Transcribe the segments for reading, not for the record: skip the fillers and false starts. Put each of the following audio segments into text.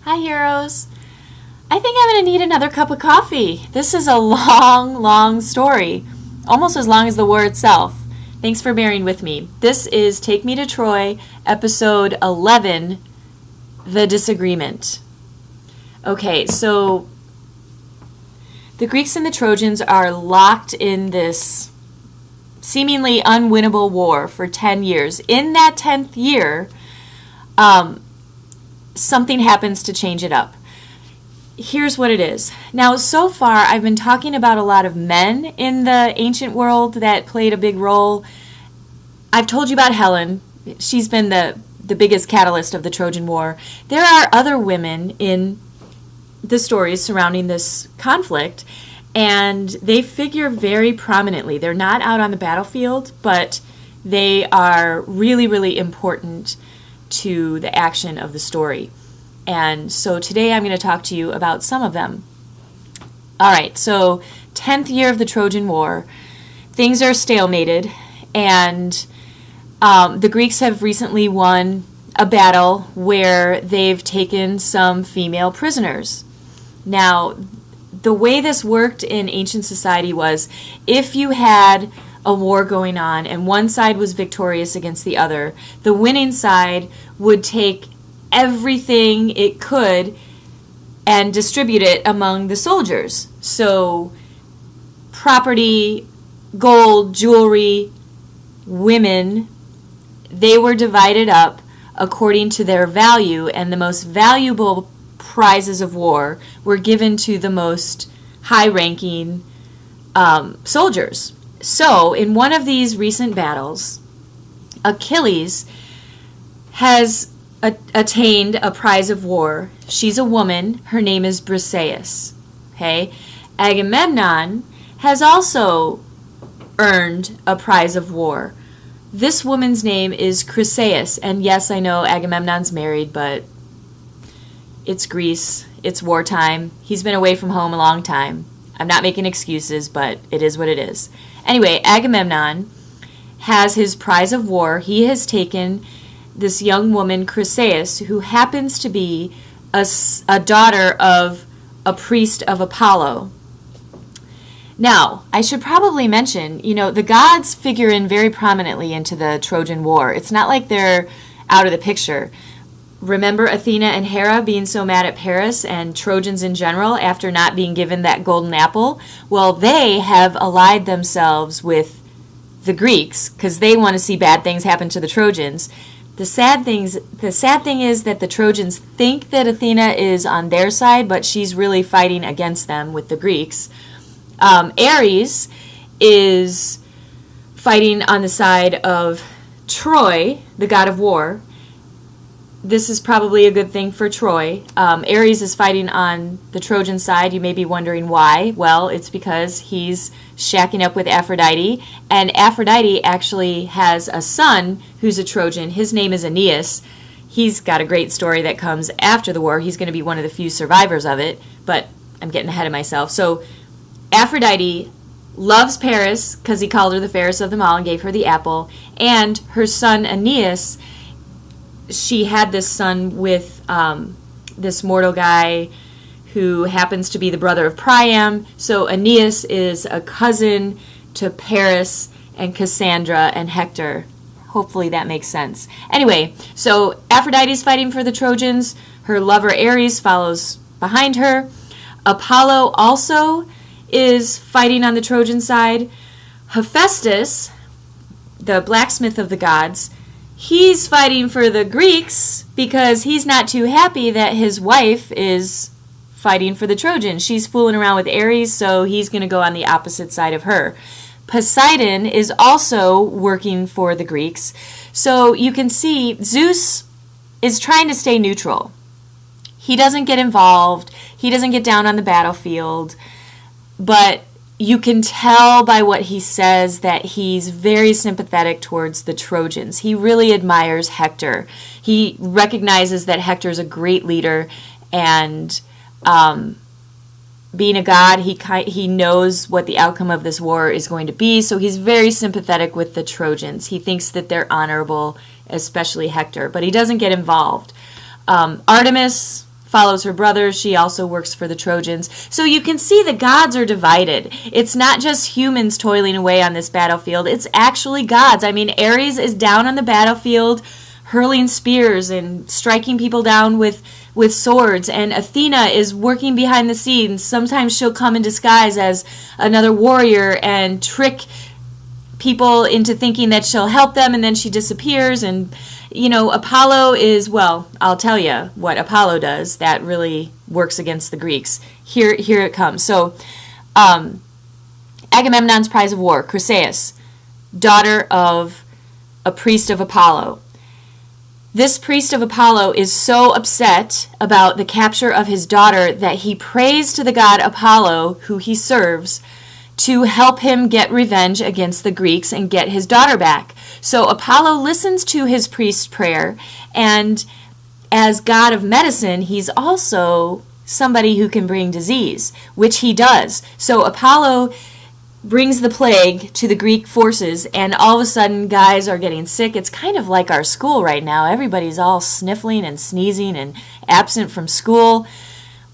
Hi, heroes. I think I'm going to need another cup of coffee. This is a long, long story, almost as long as the war itself. Thanks for bearing with me. This is Take Me to Troy, episode 11, The Disagreement. Okay, so the Greeks and the Trojans are locked in this seemingly unwinnable war for 10 years. In that 10th year, something happens to change it up. Here's what it is. Now, so far, I've been talking about a lot of men in the ancient world that played a big role. I've told you about Helen. She's been the biggest catalyst of the Trojan War. There are other women in the stories surrounding this conflict, and they figure very prominently. They're not out on the battlefield, but they are really, really important to the action of the story. And so today I'm going to talk to you about some of them. All right, so 10th year of the Trojan War. Things are stalemated, and the Greeks have recently won a battle where they've taken some female prisoners. Now, the way this worked in ancient society was if you had a war going on and one side was victorious against the other, the winning side would take everything it could and distribute it among the soldiers. So property, gold, jewelry, women, they were divided up according to their value, and the most valuable prizes of war were given to the most high-ranking soldiers. So, in one of these recent battles, Achilles has attained a prize of war. She's a woman. Her name is Briseis. Okay? Agamemnon has also earned a prize of war. This woman's name is Chryseis. And yes, I know Agamemnon's married, but it's Greece. It's wartime. He's been away from home a long time. I'm not making excuses, but it is what it is. Anyway, Agamemnon has his prize of war. He has taken this young woman, Chryseis, who happens to be a daughter of a priest of Apollo. Now, I should probably mention, the gods figure in very prominently into the Trojan War. It's not like they're out of the picture. Remember Athena and Hera being so mad at Paris and Trojans in general after not being given that golden apple? Well, they have allied themselves with the Greeks because they want to see bad things happen to the Trojans. The sad thing is that the Trojans think that Athena is on their side, but she's really fighting against them with the Greeks. Ares is fighting on the side of Troy, the god of war. This is probably a good thing for Troy. Ares is fighting on the Trojan side. You may be wondering why. Well, it's because he's shacking up with Aphrodite, and Aphrodite actually has a son who's a Trojan. His name is Aeneas. He's got a great story that comes after the war. He's going to be one of the few survivors of it, but I'm getting ahead of myself. So Aphrodite loves Paris because he called her the fairest of them all and gave her the apple, and her son Aeneas, she had this son with this mortal guy who happens to be the brother of Priam. So Aeneas is a cousin to Paris and Cassandra and Hector. Hopefully that makes sense. Anyway, so Aphrodite's fighting for the Trojans. Her lover Ares follows behind her. Apollo also is fighting on the Trojan side. Hephaestus, the blacksmith of the gods, he's fighting for the Greeks because he's not too happy that his wife is fighting for the Trojans. She's fooling around with Ares, so he's going to go on the opposite side of her. Poseidon is also working for the Greeks. So you can see Zeus is trying to stay neutral. He doesn't get involved. He doesn't get down on the battlefield. But you can tell by what he says that he's very sympathetic towards the Trojans. He really admires Hector. He recognizes that Hector is a great leader, and being a god, he knows what the outcome of this war is going to be, so he's very sympathetic with the Trojans. He thinks that they're honorable, especially Hector, but he doesn't get involved. Artemis follows her brother. She also works for the Trojans. So you can see the gods are divided. It's not just humans toiling away on this battlefield. It's actually gods. I mean, Ares is down on the battlefield hurling spears and striking people down with swords, and Athena is working behind the scenes. Sometimes she'll come in disguise as another warrior and trick people into thinking that she'll help them, and then she disappears. And Apollo is, well, I'll tell you what Apollo does that really works against the Greeks. Here it comes. So Agamemnon's prize of war, Chryseis, daughter of a priest of Apollo. This priest of Apollo is so upset about the capture of his daughter that he prays to the god Apollo, who he serves, to help him get revenge against the Greeks and get his daughter back. So Apollo listens to his priest's prayer, and as god of medicine, he's also somebody who can bring disease, which he does. So Apollo brings the plague to the Greek forces, and all of a sudden guys are getting sick. It's kind of like our school right now. Everybody's all sniffling and sneezing and absent from school.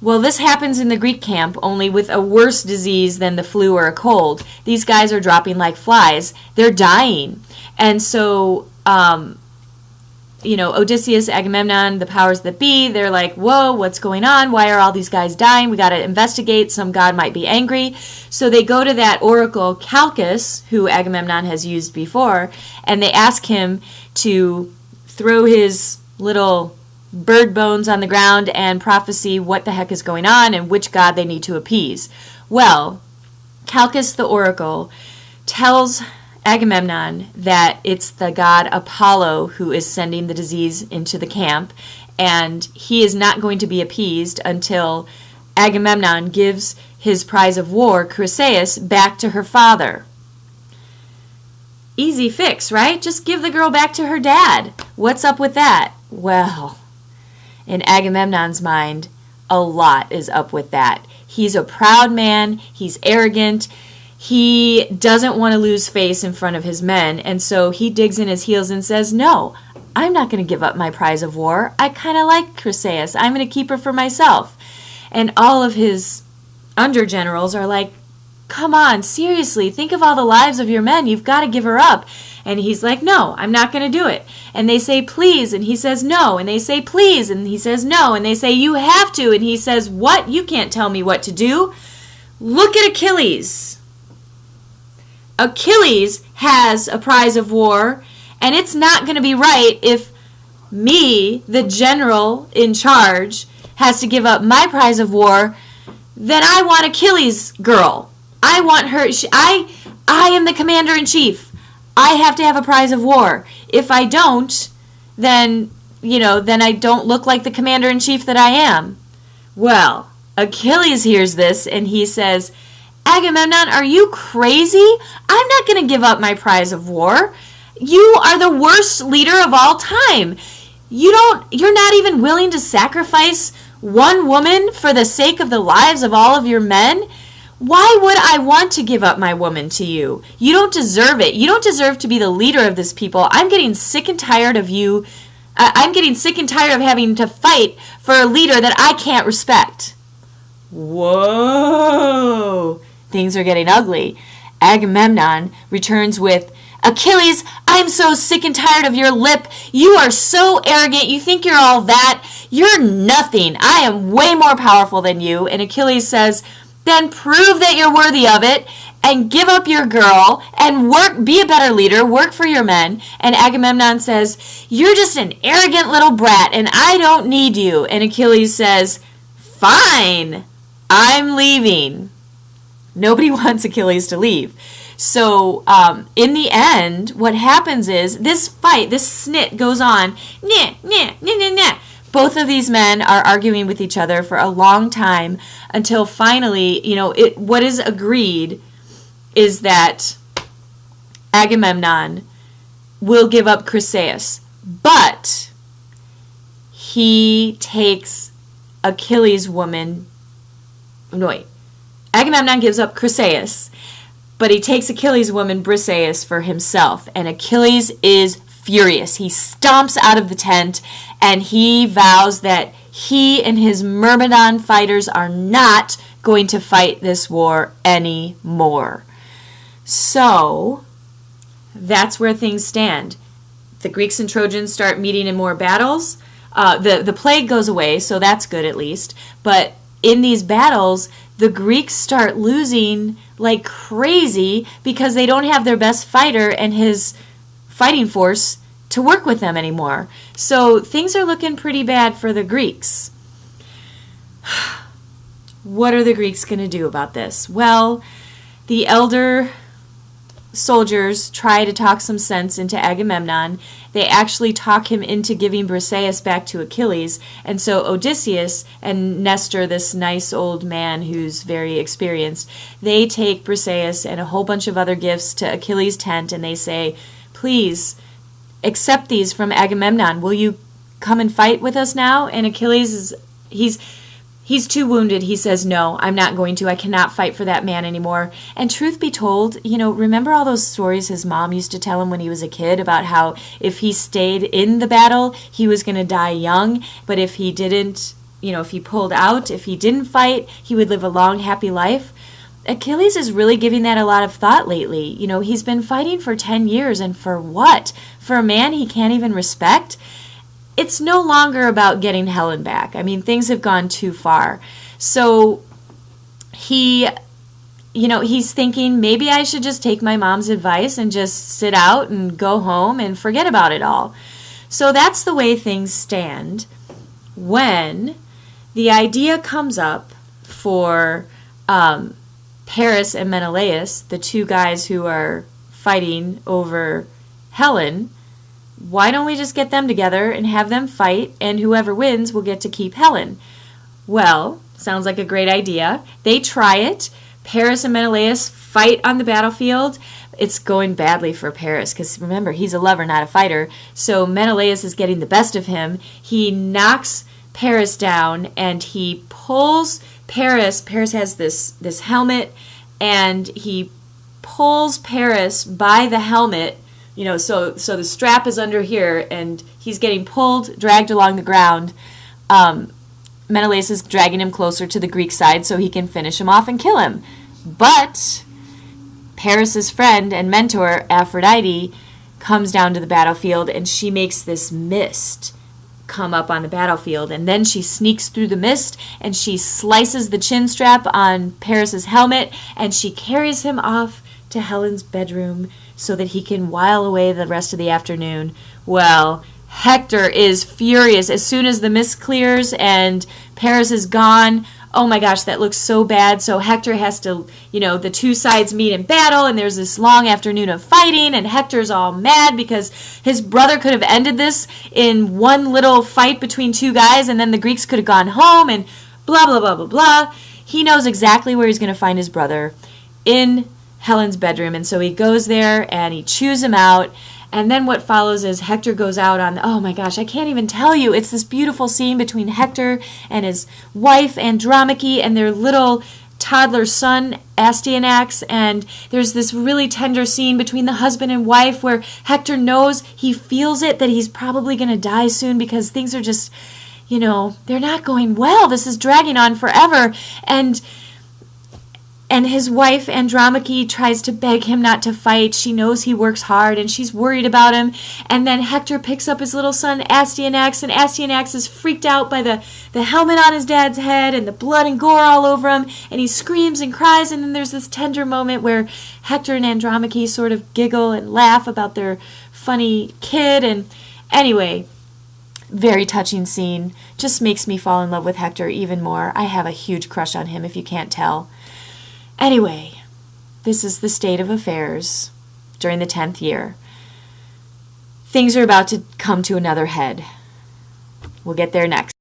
Well, this happens in the Greek camp, only with a worse disease than the flu or a cold. These guys are dropping like flies. They're dying. And so Odysseus, Agamemnon, the powers that be, they're like, whoa, what's going on? Why are all these guys dying? We got to investigate. Some god might be angry. So they go to that oracle, Calchas, who Agamemnon has used before, and they ask him to throw his little bird bones on the ground and prophesy what the heck is going on and which god they need to appease. Well, Calchas the oracle tells Agamemnon that it's the god Apollo who is sending the disease into the camp, and he is not going to be appeased until Agamemnon gives his prize of war, Chryseis, back to her father. Easy fix, right? Just give the girl back to her dad. What's up with that? Well, in Agamemnon's mind, a lot is up with that. He's a proud man. He's arrogant. He doesn't want to lose face in front of his men, and so he digs in his heels and says, no, I'm not going to give up my prize of war. I kind of like Chryseis. I'm going to keep her for myself. And all of his undergenerals are like, come on, seriously, think of all the lives of your men. You've got to give her up. And he's like, no, I'm not going to do it. And they say, please. And he says, no. And they say, please. And he says, no. And they say, you have to. And he says, what? You can't tell me what to do. Look at Achilles. Achilles has a prize of war, and it's not going to be right if me, the general in charge, has to give up my prize of war. Then I want Achilles' girl. I want her. I am the commander-in-chief. I have to have a prize of war. If I don't, then I don't look like the commander-in-chief that I am. Well, Achilles hears this, and he says, Agamemnon, are you crazy? I'm not going to give up my prize of war. You are the worst leader of all time. You're not even willing to sacrifice one woman for the sake of the lives of all of your men? Why would I want to give up my woman to you? You don't deserve it. You don't deserve to be the leader of this people. I'm getting sick and tired of you. I'm getting sick and tired of having to fight for a leader that I can't respect. Whoa. Things are getting ugly. Agamemnon returns with, Achilles, I'm so sick and tired of your lip. You are so arrogant. You think you're all that. You're nothing. I am way more powerful than you. And Achilles says, then prove that you're worthy of it and give up your girl and be a better leader, work for your men. And Agamemnon says, you're just an arrogant little brat and I don't need you. And Achilles says, fine, I'm leaving. Nobody wants Achilles to leave. So in the end, what happens is this fight, this snit goes on. Both of these men are arguing with each other for a long time until finally, what is agreed is that Agamemnon will give up Chryseis, but he takes Achilles' woman. No, wait. Agamemnon gives up Chryseis, but he takes Achilles' woman Briseis for himself, and Achilles is furious. He stomps out of the tent, and he vows that he and his Myrmidon fighters are not going to fight this war anymore. So that's where things stand. The Greeks and Trojans start meeting in more battles. The plague goes away, so that's good at least. But in these battles, the Greeks start losing like crazy because they don't have their best fighter and his fighting force to work with them anymore. So things are looking pretty bad for the Greeks. What are the Greeks going to do about this? Well, the elder soldiers try to talk some sense into Agamemnon. They actually talk him into giving Briseis back to Achilles. And so Odysseus and Nestor, this nice old man who's very experienced, they take Briseis and a whole bunch of other gifts to Achilles' tent, and they say, please accept these from Agamemnon. Will you come and fight with us now? And Achilles he's too wounded. He says, no, I'm not going to. I cannot fight for that man anymore. And truth be told, remember all those stories his mom used to tell him when he was a kid about how if he stayed in the battle, he was going to die young. But if he didn't, if he pulled out, if he didn't fight, he would live a long, happy life. Achilles is really giving that a lot of thought lately. He's been fighting for 10 years, and for what? For a man he can't even respect? It's no longer about getting Helen back. I mean, things have gone too far. So he's thinking, maybe I should just take my mom's advice and just sit out and go home and forget about it all. So that's the way things stand when the idea comes up for Paris and Menelaus, the two guys who are fighting over Helen. Why don't we just get them together and have them fight, and whoever wins will get to keep Helen? Well, sounds like a great idea. They try it. Paris and Menelaus fight on the battlefield. It's going badly for Paris because, remember, he's a lover, not a fighter. So Menelaus is getting the best of him. He knocks Paris down, and he pulls Paris. Paris has this helmet, and he pulls Paris by the helmet. So the strap is under here, and he's getting pulled, dragged along the ground. Menelaus is dragging him closer to the Greek side so he can finish him off and kill him. But Paris's friend and mentor, Aphrodite, comes down to the battlefield, and she makes this mist come up on the battlefield. And then she sneaks through the mist, and she slices the chin strap on Paris's helmet, and she carries him off to Helen's bedroom so that he can while away the rest of the afternoon. Well, Hector is furious. As soon as the mist clears and Paris is gone, oh my gosh, that looks so bad. So Hector has to, the two sides meet in battle, and there's this long afternoon of fighting, and Hector's all mad because his brother could have ended this in one little fight between two guys, and then the Greeks could have gone home, and blah, blah, blah, blah, blah. He knows exactly where he's going to find his brother, in Helen's bedroom, and so he goes there and he chews him out. And then what follows is Hector goes out on, oh my gosh, I can't even tell you. It's this beautiful scene between Hector and his wife Andromache and their little toddler son Astyanax, and there's this really tender scene between the husband and wife where Hector knows, he feels it, that he's probably going to die soon because things are just, they're not going well. This is dragging on forever. And his wife, Andromache, tries to beg him not to fight. She knows he works hard, and she's worried about him. And then Hector picks up his little son, Astyanax, and Astyanax is freaked out by the helmet on his dad's head and the blood and gore all over him. And he screams and cries, and then there's this tender moment where Hector and Andromache sort of giggle and laugh about their funny kid. And anyway, very touching scene. Just makes me fall in love with Hector even more. I have a huge crush on him, if you can't tell. Anyway, this is the state of affairs during the 10th year. Things are about to come to another head. We'll get there next.